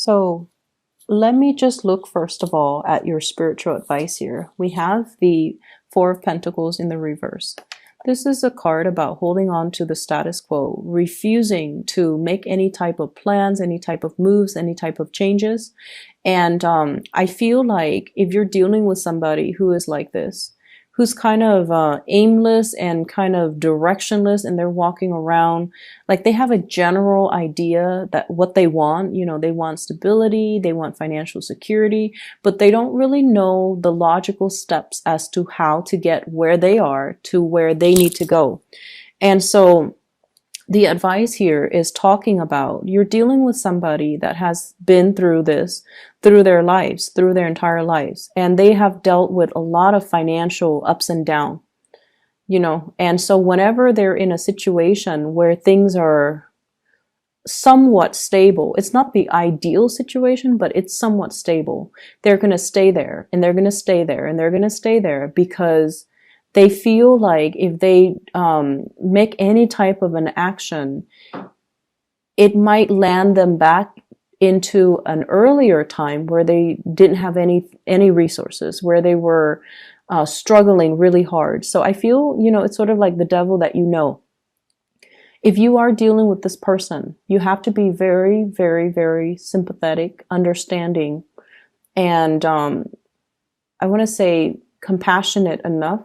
So let me just look first of all at your spiritual advice here. We have the Four of Pentacles in the reverse. This is a card about holding on to the status quo, refusing to make any type of plans, any type of moves, any type of changes. And I feel like if you're dealing with somebody who is like this, who's kind of aimless and kind of directionless, and they're walking around like they have a general idea that what they want, they want stability, they want financial security, but they don't really know the logical steps as to how to get where they are to where they need to go. And so the advice here is talking about you're dealing with somebody that has been through this, through their lives, through their entire lives, and they have dealt with a lot of financial ups and downs, and so whenever they're in a situation where things are somewhat stable, it's not the ideal situation, but it's somewhat stable, they're going to stay there, and they're going to stay there, and they're going to stay there because they feel like if they make any type of an action, it might land them back into an earlier time where they didn't have any resources, where they were struggling really hard. So I feel, it's sort of like the devil that you know. If you are dealing with this person, you have to be very, very, very sympathetic, understanding, and I want to say compassionate enough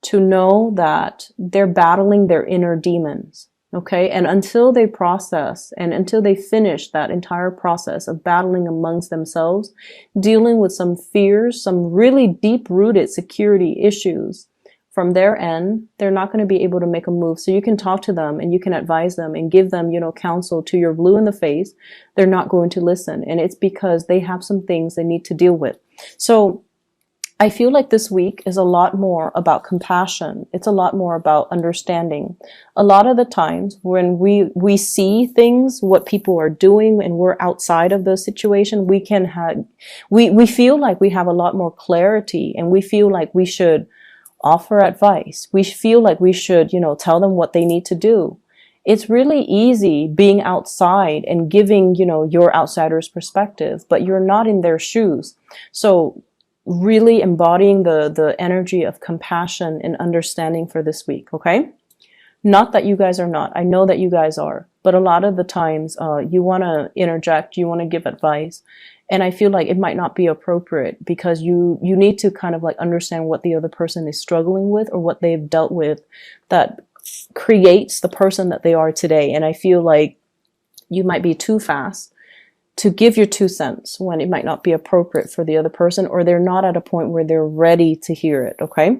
to know that they're battling their inner demons, okay? And until they process and until they finish that entire process of battling amongst themselves, dealing with some fears, some really deep-rooted security issues from their end, they're not going to be able to make a move. So you can talk to them and you can advise them and give them, counsel to your blue in the face. They're not going to listen. And it's because they have some things they need to deal with. So I feel like this week is a lot more about compassion. It's a lot more about understanding. A lot of the times when we see things, what people are doing, and we're outside of the situation, we feel like we have a lot more clarity, and we feel like we should offer advice. We feel like we should, tell them what they need to do. It's really easy being outside and giving, your outsider's perspective, but you're not in their shoes. So really embodying the energy of compassion and understanding for this week, okay? Not that you guys are not. I know that you guys are. But a lot of the times you want to interject, you want to give advice. And I feel like it might not be appropriate because you need to kind of like understand what the other person is struggling with or what they've dealt with that creates the person that they are today. And I feel like you might be too fast to give your 2 cents when it might not be appropriate for the other person, or they're not at a point where they're ready to hear it, okay?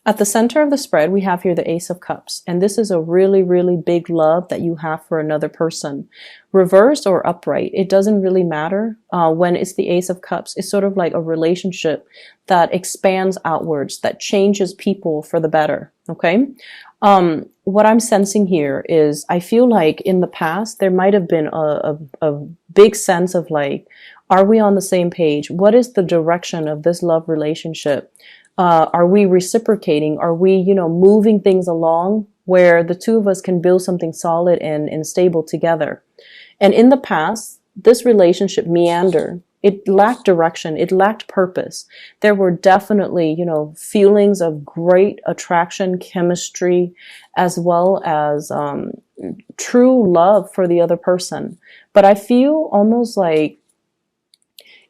At the center of the spread, we have here the Ace of Cups, and this is a really, really big love that you have for another person. Reversed or upright, it doesn't really matter. When it's the Ace of Cups, it's sort of like a relationship that expands outwards, that changes people for the better, okay? What I'm sensing here is I feel like in the past, there might have been a big sense of like, are we on the same page? What is the direction of this love relationship? Are we reciprocating? Are we, moving things along where the two of us can build something solid and stable together? And in the past, this relationship meandered. It lacked direction. It lacked purpose. There were definitely, feelings of great attraction, chemistry, as well as true love for the other person. But I feel almost like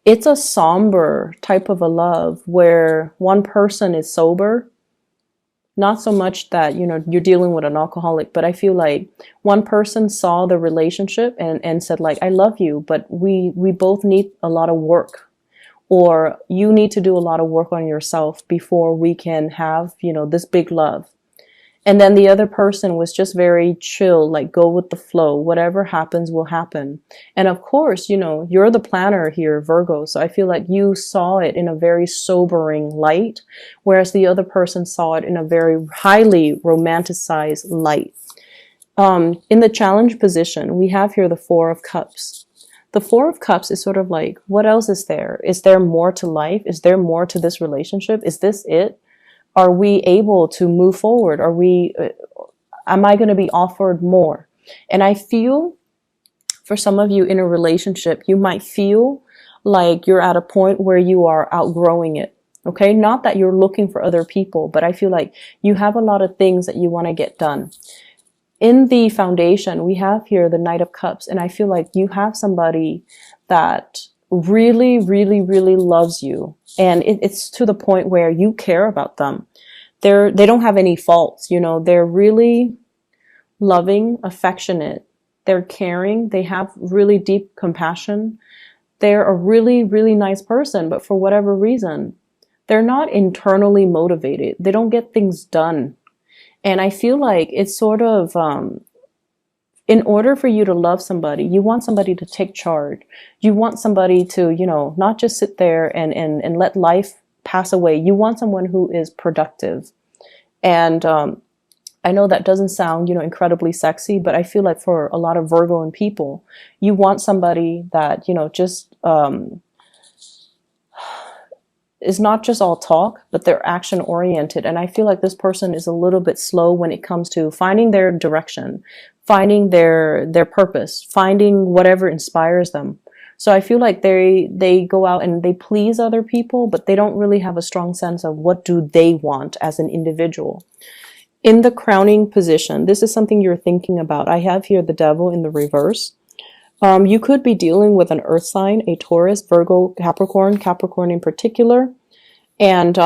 it's a somber type of a love where one person is sober. Not so much that, you're dealing with an alcoholic, but I feel like one person saw the relationship and said like, I love you, but we both need a lot of work, or you need to do a lot of work on yourself before we can have, this big love. And then the other person was just very chill, like go with the flow. Whatever happens will happen. And of course, you're the planner here, Virgo. So I feel like you saw it in a very sobering light, whereas the other person saw it in a very highly romanticized light. In the challenge position, we have here the Four of Cups. The Four of Cups is sort of like, what else is there? Is there more to life? Is there more to this relationship? Is this it? Are we able to move forward? Am I going to be offered more? And I feel for some of you in a relationship, you might feel like you're at a point where you are outgrowing it. Okay, not that you're looking for other people, but I feel like you have a lot of things that you want to get done. In the foundation, we have here the Knight of Cups, and I feel like you have somebody that really, really, really loves you. And it's to the point where you care about them. They don't have any faults, you know, they're really loving, affectionate, they're caring, they have really deep compassion. They're a really, really nice person, but for whatever reason, they're not internally motivated. They don't get things done. And I feel like it's sort of, in order for you to love somebody, you want somebody to take charge. You want somebody to, you know, not just sit there and let life pass away. You want someone who is productive. And I know that doesn't sound, you know, incredibly sexy, but I feel like for a lot of Virgo people, you want somebody that, you know, just is not just all talk, but they're action oriented. And I feel like this person is a little bit slow when it comes to finding their direction, finding their purpose, finding whatever inspires them. So I feel like they go out and they please other people, but they don't really have a strong sense of what do they want as an individual. In the crowning position, this is something you're thinking about. I have here the Devil in the reverse. You could be dealing with an earth sign, a Taurus, Virgo, Capricorn in particular. And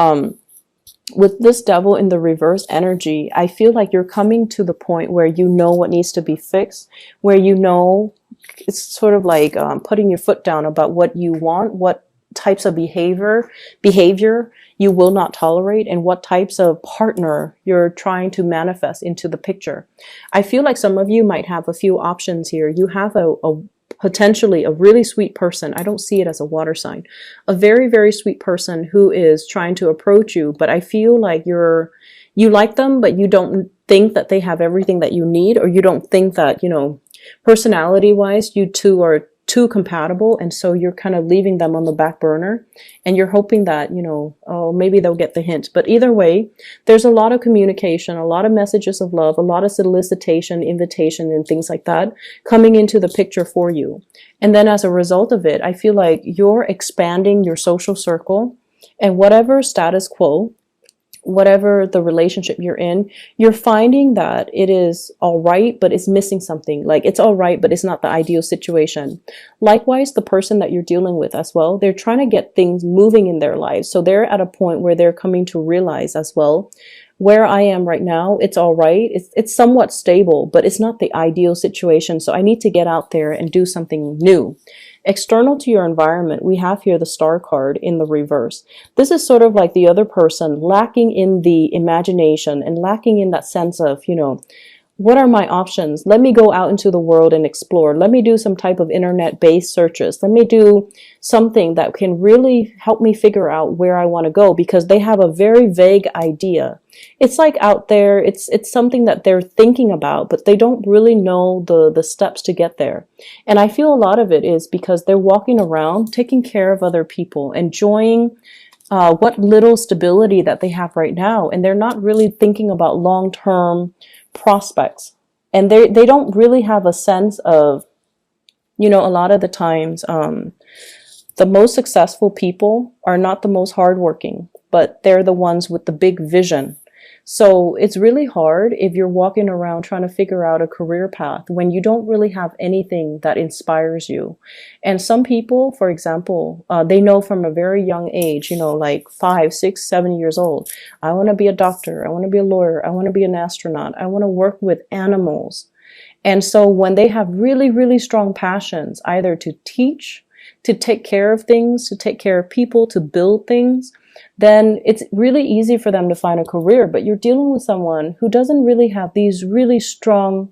with this Devil in the reverse energy, I feel like you're coming to the point where you know what needs to be fixed, where you know it's sort of like putting your foot down about what you want, what types of behavior you will not tolerate, and what types of partner you're trying to manifest into the picture. I feel like some of you might have a few options here. You have a potentially a really sweet person. I don't see it as a water sign. A very, very sweet person who is trying to approach you, but I feel like you like them, but you don't think that they have everything that you need, or you don't think that, you know, personality-wise, you two are too compatible, and so you're kind of leaving them on the back burner, and you're hoping that, you know, oh, maybe they'll get the hint. But either way, there's a lot of communication, a lot of messages of love, a lot of solicitation, invitation, and things like that coming into the picture for you. And then as a result of it, I feel like you're expanding your social circle, and whatever status quo, whatever the relationship you're in, you're finding that it is all right, but it's missing something. Like it's all right, but it's not the ideal situation. Likewise, the person that you're dealing with as well, they're trying to get things moving in their lives. So they're at a point where they're coming to realize as well, where I am right now, it's all right. It's somewhat stable, but it's not the ideal situation. So I need to get out there and do something new. External to your environment, we have here the Star card in the reverse. This is sort of like the other person lacking in the imagination and lacking in that sense of, you know, what are my options? Let me go out into the world and explore. Let me do some type of internet-based searches. Let me do something that can really help me figure out where I want to go, because they have a very vague idea. It's like out there, it's something that they're thinking about, but they don't really know the steps to get there. And I feel a lot of it is because they're walking around, taking care of other people, enjoying what little stability that they have right now. And they're not really thinking about long-term prospects. And they don't really have a sense of, you know, a lot of the times, the most successful people are not the most hardworking, but they're the ones with the big vision. So it's really hard if you're walking around trying to figure out a career path when you don't really have anything that inspires you. And some people, for example, they know from a very young age, you know, like 5, 6, 7 years old, I want to be a doctor, I want to be a lawyer, I want to be an astronaut, I want to work with animals. And so when they have really, really strong passions, either to teach, to take care of things, to take care of people, to build things, then it's really easy for them to find a career. But you're dealing with someone who doesn't really have these really strong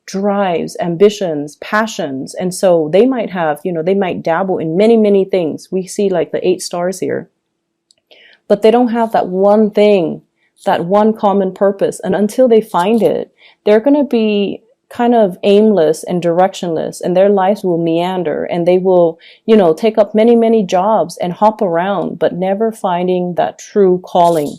drives, ambitions, passions. And so they might have, you know, they might dabble in many, many things. We see like the 8 stars here, but they don't have that one thing, that one common purpose. And until they find it, they're going to be kind of aimless and directionless, and their lives will meander, and they will, you know, take up many, many jobs and hop around, but never finding that true calling.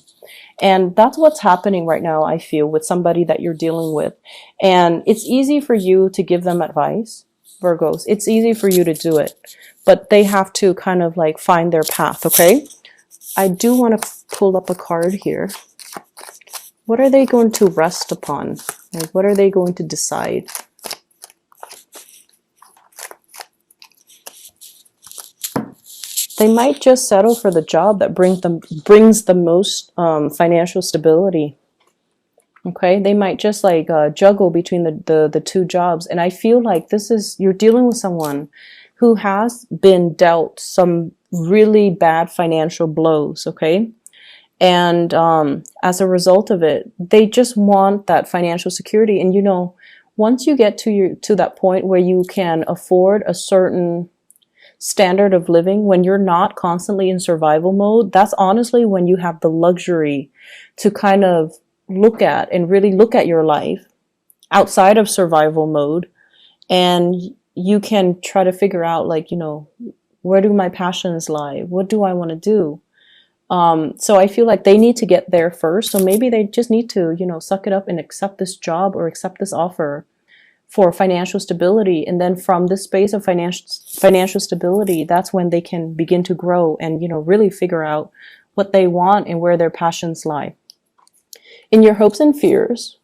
And that's what's happening right now, I feel, with somebody that you're dealing with. And it's easy for you to give them advice, Virgos. It's easy for you to do it, but they have to kind of like find their path, okay? I do want to pull up a card here. What are they going to rest upon? Like, what are they going to decide? They might just settle for the job that brings the most financial stability. Okay, they might just like juggle between the two jobs. And I feel like you're dealing with someone who has been dealt some really bad financial blows, okay? And as a result of it, they just want that financial security. And once you get to that point where you can afford a certain standard of living, when you're not constantly in survival mode, that's honestly when you have the luxury to kind of really look at your life outside of survival mode, and you can try to figure out, like, where do my passions lie? What do I want to do? So I feel like they need to get there first. So maybe they just need to, suck it up and accept this job or accept this offer for financial stability. And then from this space of financial stability, that's when they can begin to grow and, really figure out what they want and where their passions lie. In your hopes and fears,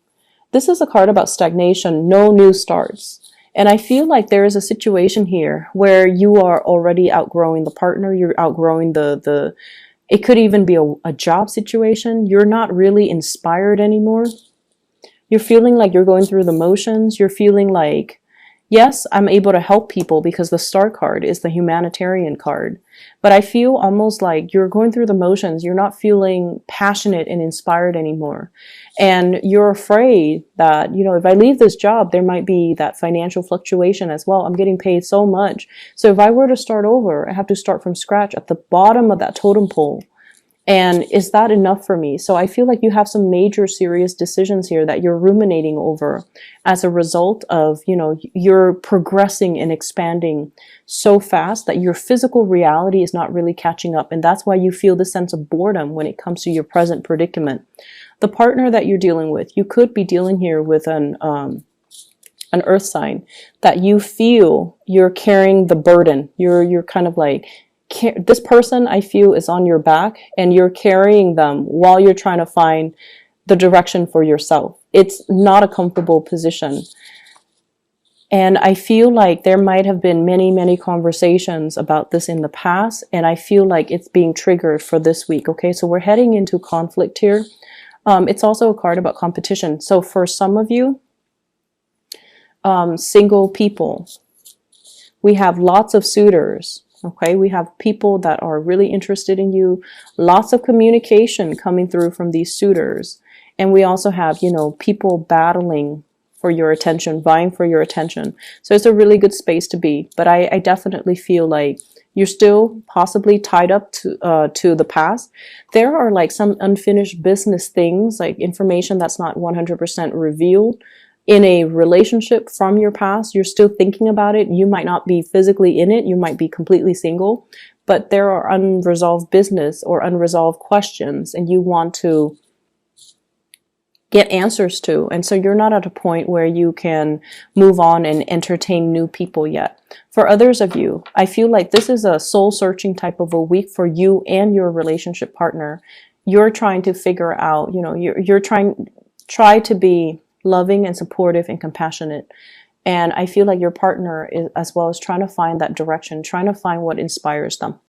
this is a card about stagnation, no new starts. And I feel like there is a situation here where you are already outgrowing the partner, you're outgrowing it could even be a job situation. You're not really inspired anymore. You're feeling like you're going through the motions. You're feeling like, yes, I'm able to help people because the Star card is the humanitarian card. But I feel almost like you're going through the motions. You're not feeling passionate and inspired anymore. And you're afraid that, if I leave this job, there might be that financial fluctuation as well. I'm getting paid so much. So if I were to start over, I have to start from scratch at the bottom of that totem pole. And is that enough for me? So I feel like you have some major serious decisions here that you're ruminating over as a result of, you're progressing and expanding so fast that your physical reality is not really catching up. And that's why you feel this sense of boredom when it comes to your present predicament. The partner that you're dealing with, you could be dealing here with an earth sign that you feel you're carrying the burden. You're kind of like, this person, I feel, is on your back and you're carrying them while you're trying to find the direction for yourself. It's not a comfortable position. And I feel like there might have been many, many conversations about this in the past. And I feel like it's being triggered for this week. Okay, so we're heading into conflict here. It's also a card about competition. So for some of you, single people, we have lots of suitors. Okay, we have people that are really interested in you, lots of communication coming through from these suitors. And we also have, people battling for your attention, vying for your attention. So it's a really good space to be. But I definitely feel like you're still possibly tied up to the past. There are like some unfinished business things, like information that's not 100% revealed in a relationship from your past. You're still thinking about it. You might not be physically in it. You might be completely single, but there are unresolved business or unresolved questions and you want to get answers to. And so you're not at a point where you can move on and entertain new people yet. For others of you, I feel like this is a soul searching type of a week for you and your relationship partner. You're trying to figure out, you're try to be loving and supportive and compassionate. And I feel like your partner is, as well, is trying to find that direction, trying to find what inspires them.